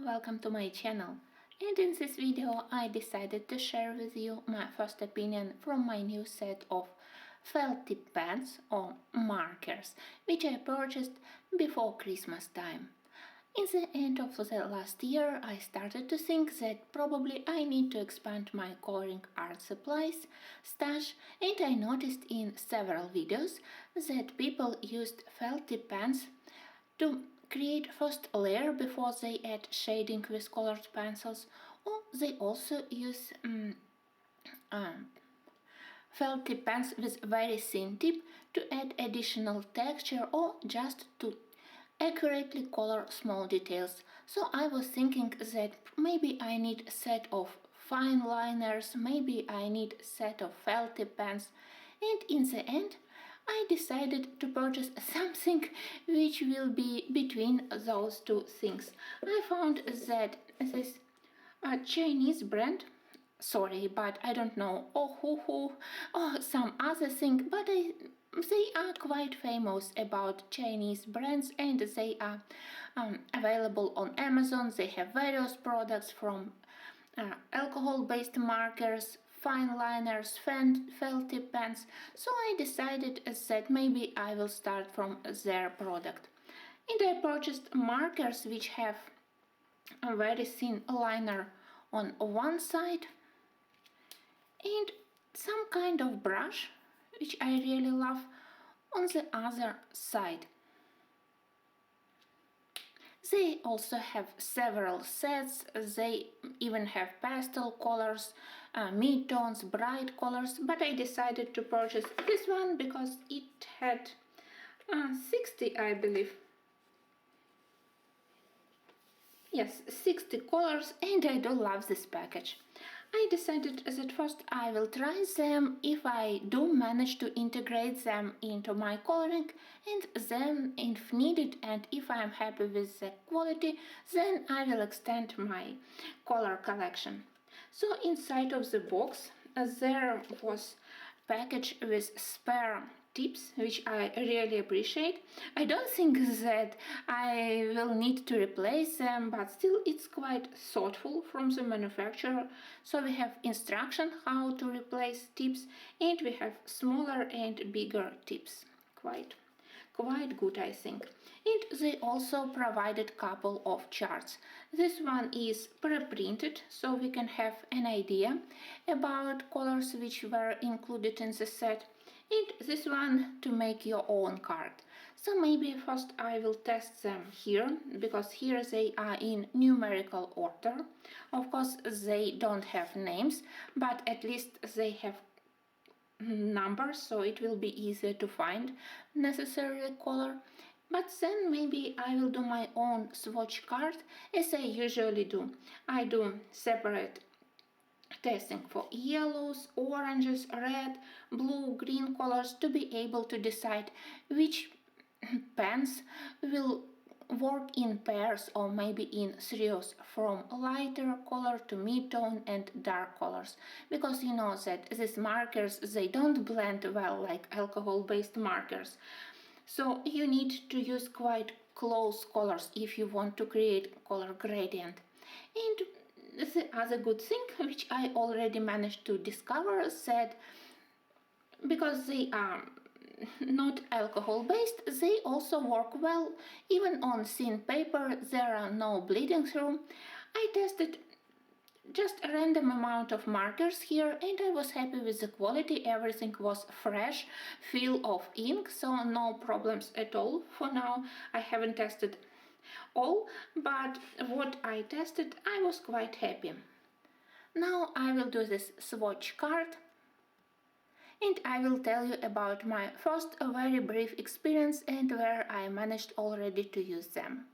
welcome to my channel, and in this video I decided to share with you my first opinion from my new set of felt tip pens or markers which I purchased before Christmas time. In the end of the last year I started to think that probably I need to expand my coloring art supplies stash, and I noticed in several videos that people used felt tip pens to create first layer before they add shading with colored pencils, or they also use felt tip pens with very thin tip to add additional texture or just to accurately color small details. So I was thinking that maybe I need a set of fine liners, maybe I need a set of felt tip pens, and in the end I decided to purchase something which will be between those two things. I found that this Chinese brand, sorry, but I don't know, Ohuhu or some other thing, but they are quite famous about Chinese brands, and they are available on Amazon. They have various products from alcohol-based markers, fine liners, felt tip pens, so I decided that maybe I will start from their product. And I purchased markers which have a very thin liner on one side and some kind of brush, which I really love, on the other side. They also have several sets, they even have pastel colors, mid-tones, bright colors, but I decided to purchase this one because it had 60, I believe. Yes, 60 colors, and I do love this package. I decided that first I will try them if I do manage to integrate them into my coloring, and then if needed and if I am happy with the quality, then I will extend my color collection. So inside of the box there was package with spare tips, which I really appreciate. I don't think that I will need to replace them, but still it's quite thoughtful from the manufacturer. So we have instruction how to replace tips, and we have smaller and bigger tips. Quite good, I think. And they also provided couple of charts. This one is pre-printed, so we can have an idea about colors which were included in the set, and this one to make your own card. So maybe first I will test them here, because here they are in numerical order. Of course they don't have names, but at least they have numbers, so it will be easier to find necessary color. But then maybe I will do my own swatch card as I usually do. I do separate testing for yellows, oranges, red, blue, green colors to be able to decide which pens will work in pairs or maybe in trios from lighter color to mid-tone and dark colors, because you know that these markers, they don't blend well like alcohol-based markers, so you need to use quite close colors if you want to create color gradient. And the other good thing which I already managed to discover is that because they are not alcohol based, they also work well even on thin paper. There are no bleeding through. I tested just a random amount of markers here, and I was happy with the quality. Everything was fresh, feel of ink, so no problems at all. For now I haven't tested all, but what I tested I was quite happy. Now I will do this swatch card, and I will tell you about my first very brief experience and where I managed already to use them.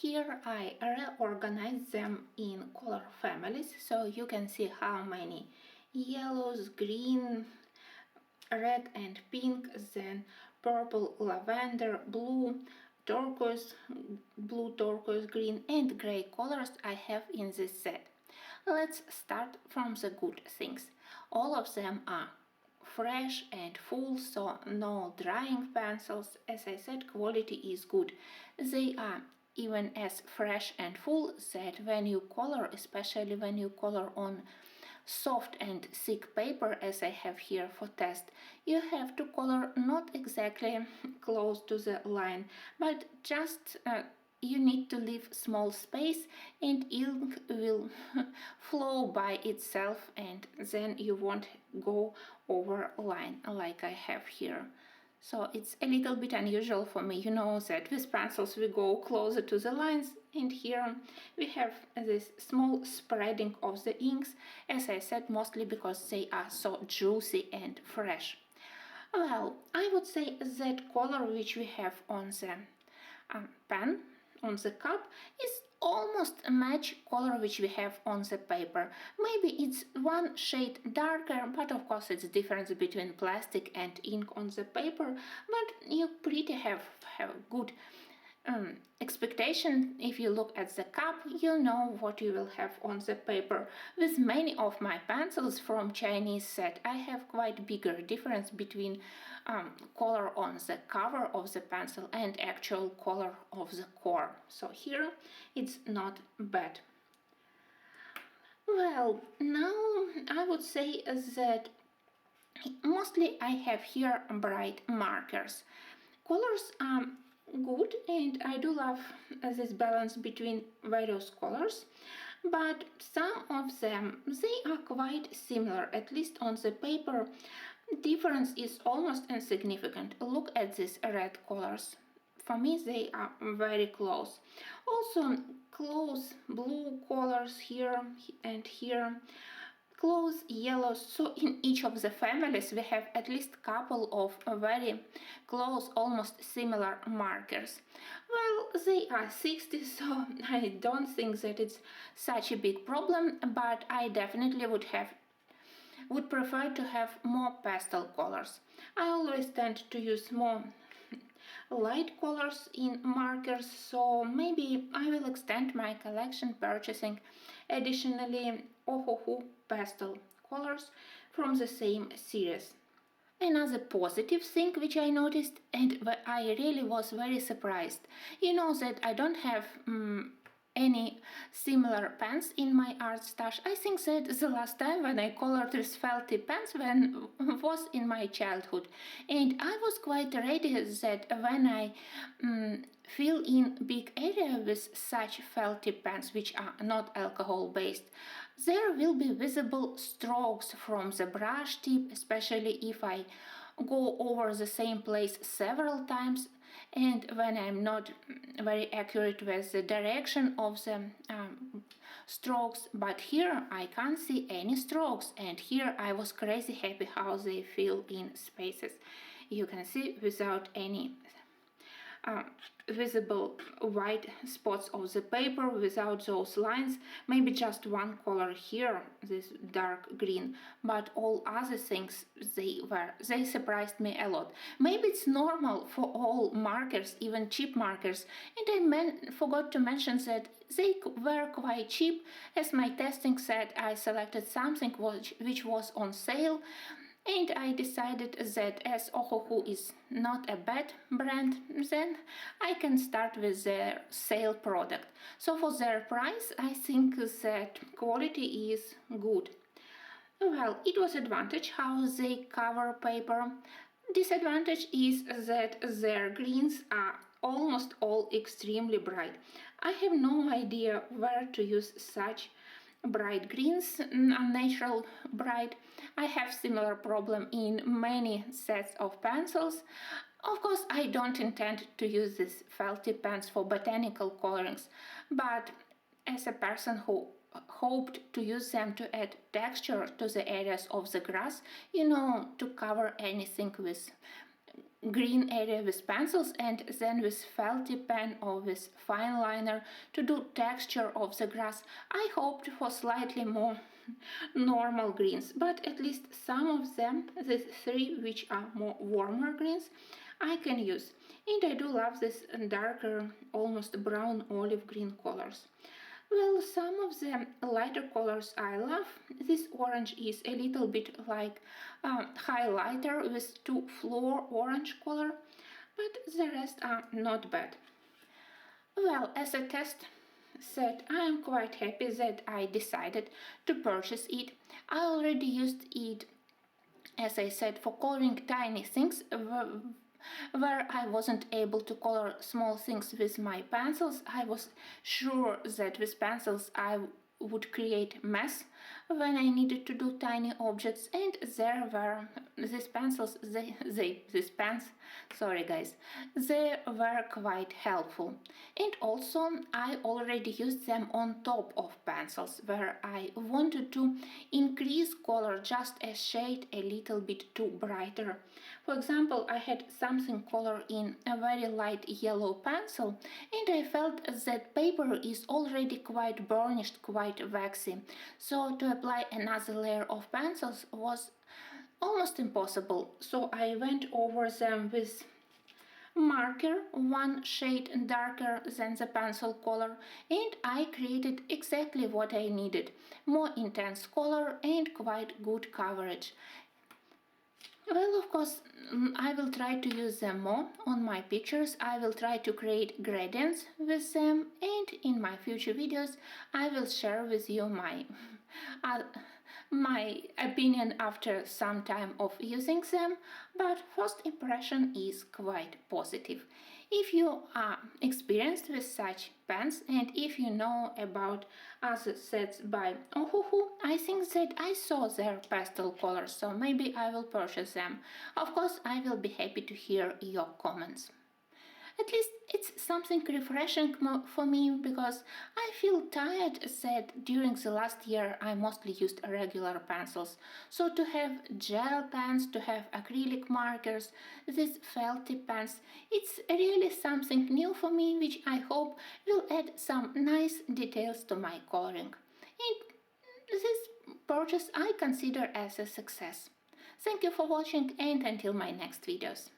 Here I reorganize them in color families, so you can see how many yellows, green, red and pink, then purple, lavender, blue, turquoise, blue, turquoise, green and grey colors I have in this set. Let's start from the good things. All of them are fresh and full, so no drying pencils. As I said, quality is good. They are even as fresh and full that when you color, especially when you color on soft and thick paper as I have here for test, you have to color not exactly close to the line, but just you need to leave small space and ink will flow by itself and then you won't go over line like I have here. So it's a little bit unusual for me, you know that with pencils we go closer to the lines, and here we have this small spreading of the inks, as I said, mostly because they are so juicy and fresh. Well, I would say that color which we have on the pen, on the cup, is almost a match color which we have on the paper. Maybe it's one shade darker, but of course it's difference between plastic and ink on the paper, but you pretty have good expectation. If you look at the cup, you know what you will have on the paper. With many of my pencils from Chinese set, I have quite bigger difference between color on the cover of the pencil and actual color of the core. So here it's not bad. Well, now I would say that mostly I have here bright markers. Colors are good and I do love this balance between various colors, but some of them they are quite similar, at least on the paper. Difference is almost insignificant. Look at these red colors. For me they are very close. Also close blue colors here and here, close yellows. So in each of the families we have at least couple of very close, almost similar markers. Well, they are 60, so I don't think that it's such a big problem, but I definitely would prefer to have more pastel colors. I always tend to use more light colors in markers, so maybe I will extend my collection purchasing additionally Ohuhu pastel colors from the same series. Another positive thing which I noticed and I really was very surprised, you know that I don't have any similar pens in my art stash. I think that the last time when I colored with felty pens was in my childhood, and I was quite ready that when I fill in big area with such felty pens which are not alcohol based, there will be visible strokes from the brush tip, especially if I go over the same place several times and when I'm not very accurate with the direction of the strokes. But here I can't see any strokes, and here I was crazy happy how they fill in spaces. You can see without any visible white spots of the paper, without those lines. Maybe just one color here, this dark green, but all other things they surprised me a lot. Maybe it's normal for all markers, even cheap markers, and I forgot to mention that they were quite cheap. As my testing said, I selected something which was on sale, and I decided that as Ohuhu is not a bad brand, then I can start with their sale product. So for their price, I think that quality is good. Well, it was advantage how they cover paper. Disadvantage is that their greens are almost all extremely bright. I have no idea where to use such bright greens, unnatural bright. I have similar problem in many sets of pencils. Of course, I don't intend to use these felty pens for botanical colorings, but as a person who hoped to use them to add texture to the areas of the grass, you know, to cover anything with green area with pencils and then with felty pen or with fine liner to do texture of the grass. I hoped for slightly more normal greens, but at least some of them, the three which are more warmer greens, I can use. And I do love this darker, almost brown olive green colors. Well, some of the lighter colors I love. This orange is a little bit like highlighter with two floor orange color, but the rest are not bad. Well, as a test set, I am quite happy that I decided to purchase it. I already used it, as I said, for coloring tiny things where I wasn't able to color small things with my pencils. I was sure that with pencils I would create mess when I needed to do tiny objects, and there were these pencils, these pens, sorry guys, they were quite helpful. And also I already used them on top of pencils where I wanted to increase color just a shade a little bit too brighter. For example, I had something color in a very light yellow pencil and I felt that paper is already quite burnished, quite waxy, so to apply another layer of pencils was almost impossible. So I went over them with marker one shade darker than the pencil color, and I created exactly what I needed: more intense color and quite good coverage. Well, of course, I will try to use them more on my pictures. I will try to create gradients with them, and in my future videos I will share with you uh, my opinion after some time of using them, but first impression is quite positive. If you are experienced with such pens and if you know about other sets by Ohuhu, I think that I saw their pastel colors, so maybe I will purchase them. Of course, I will be happy to hear your comments. At least it's something refreshing for me because I feel tired that during the last year I mostly used regular pencils. So to have gel pens, to have acrylic markers, these felty pens, it's really something new for me which I hope will add some nice details to my coloring. And this purchase I consider as a success. Thank you for watching and until my next videos.